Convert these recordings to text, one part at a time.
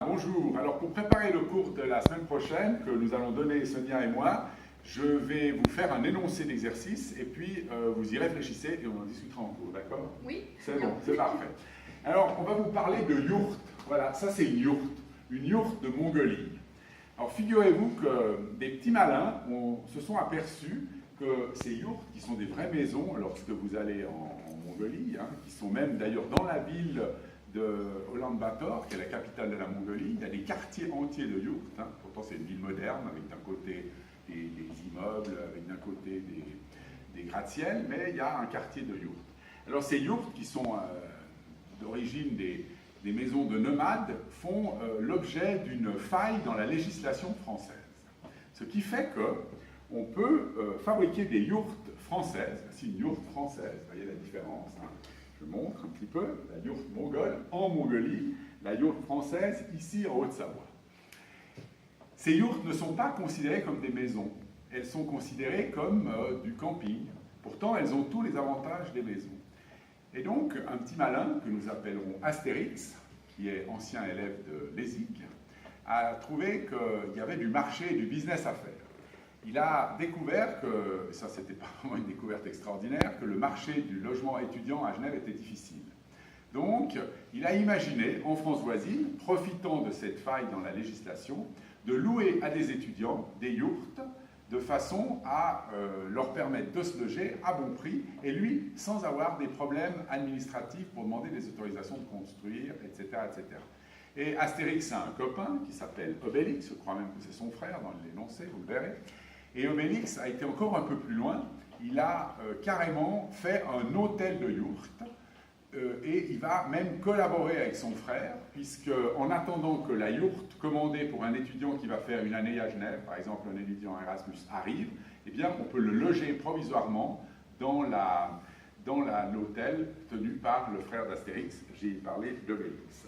Bonjour, alors pour préparer le cours de la semaine prochaine que nous allons donner Sonia et moi, je vais vous faire un énoncé d'exercice et puis vous y réfléchissez et on en discutera en cours, d'accord? Oui. C'est bon, c'est parfait. Alors on va vous parler de yourte, voilà, ça c'est une yourte de Mongolie. Alors figurez-vous que des petits malins se sont aperçus que ces yourtes, qui sont des vraies maisons lorsque vous allez en Mongolie, hein, qui sont même d'ailleurs dans la ville de Ulaanbaatar, qui est la capitale de la Mongolie, il y a des quartiers entiers de yourtes, hein. Pourtant c'est une ville moderne, avec d'un côté des immeubles, avec d'un côté des gratte-ciels, mais il y a un quartier de yourtes. Alors ces yourtes, qui sont d'origine des maisons de nomades, font l'objet d'une faille dans la législation française. Ce qui fait qu'on peut fabriquer des yourtes françaises, c'est une yourte française, vous voyez la différence, hein. Je montre un petit peu la yourte mongole en Mongolie, la yourte française ici en Haute-Savoie. Ces yourtes ne sont pas considérées comme des maisons, elles sont considérées comme du camping. Pourtant, elles ont tous les avantages des maisons. Et donc, un petit malin que nous appellerons Astérix, qui est ancien élève de Lézig, a trouvé qu'il y avait du marché et du business à faire. Il a découvert que, et ça c'était pas vraiment une découverte extraordinaire, que le marché du logement étudiant à Genève était difficile. Donc, il a imaginé, en France voisine, profitant de cette faille dans la législation, de louer à des étudiants des yourtes de façon à leur permettre de se loger à bon prix, et lui, sans avoir des problèmes administratifs pour demander des autorisations de construire, etc. etc. Et Astérix a un copain qui s'appelle Obélix, je crois même que c'est son frère dans l'énoncé, vous le verrez. Et Obélix a été encore un peu plus loin, il a carrément fait un hôtel de yourte, et il va même collaborer avec son frère, puisque en attendant que la yourte commandée pour un étudiant qui va faire une année à Genève, par exemple un étudiant Erasmus, arrive, eh bien on peut le loger provisoirement dans l'hôtel tenu par le frère d'Astérix. J'ai parlé d'Obélix.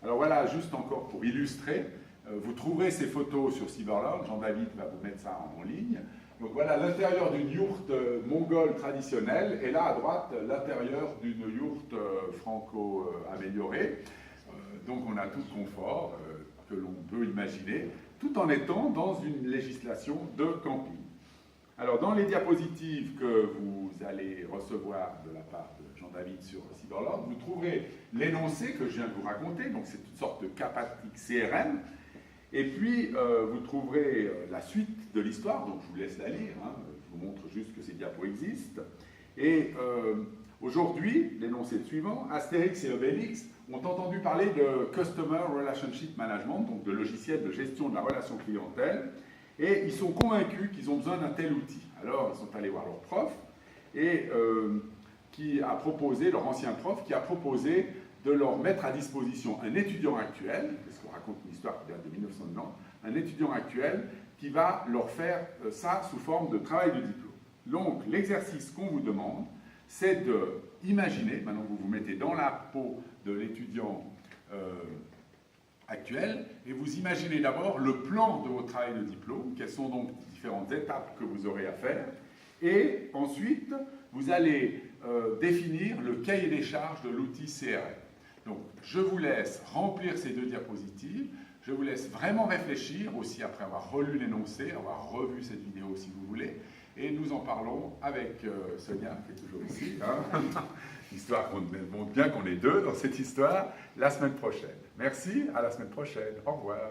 Alors voilà, juste encore pour illustrer, vous trouverez ces photos sur Cyberlord, Jean-David va vous mettre ça en ligne. Donc voilà l'intérieur d'une yourte mongole traditionnelle, et là à droite l'intérieur d'une yourte franco-améliorée. Donc on a tout le confort que l'on peut imaginer, tout en étant dans une législation de camping. Alors dans les diapositives que vous allez recevoir de la part de Jean-David sur Cyberlord, vous trouverez l'énoncé que je viens de vous raconter, donc c'est une sorte de cas pratique CRM. Et puis, vous trouverez la suite de l'histoire, donc je vous laisse la lire, hein, je vous montre juste que ces diapos existent. Et aujourd'hui, l'énoncé suivant, Astérix et Obélix ont entendu parler de Customer Relationship Management, donc de logiciel de gestion de la relation clientèle, et ils sont convaincus qu'ils ont besoin d'un tel outil. Alors, ils sont allés voir leur prof, et qui a proposé, leur ancien prof, qui a proposé de leur mettre à disposition un étudiant actuel, parce qu'on raconte une histoire qui date de 1990, un étudiant actuel qui va leur faire ça sous forme de travail de diplôme. Donc l'exercice qu'on vous demande, c'est d'imaginer, maintenant vous vous mettez dans la peau de l'étudiant actuel, et vous imaginez d'abord le plan de votre travail de diplôme, quelles sont donc les différentes étapes que vous aurez à faire, et ensuite vous allez définir le cahier des charges de l'outil CRM. Donc, je vous laisse remplir ces deux diapositives, je vous laisse vraiment réfléchir, aussi après avoir relu l'énoncé, avoir revu cette vidéo si vous voulez, et nous en parlons avec Sonia, qui est toujours ici, hein. Histoire qu'on montre bien qu'on est deux dans cette histoire, la semaine prochaine. Merci, à la semaine prochaine, au revoir.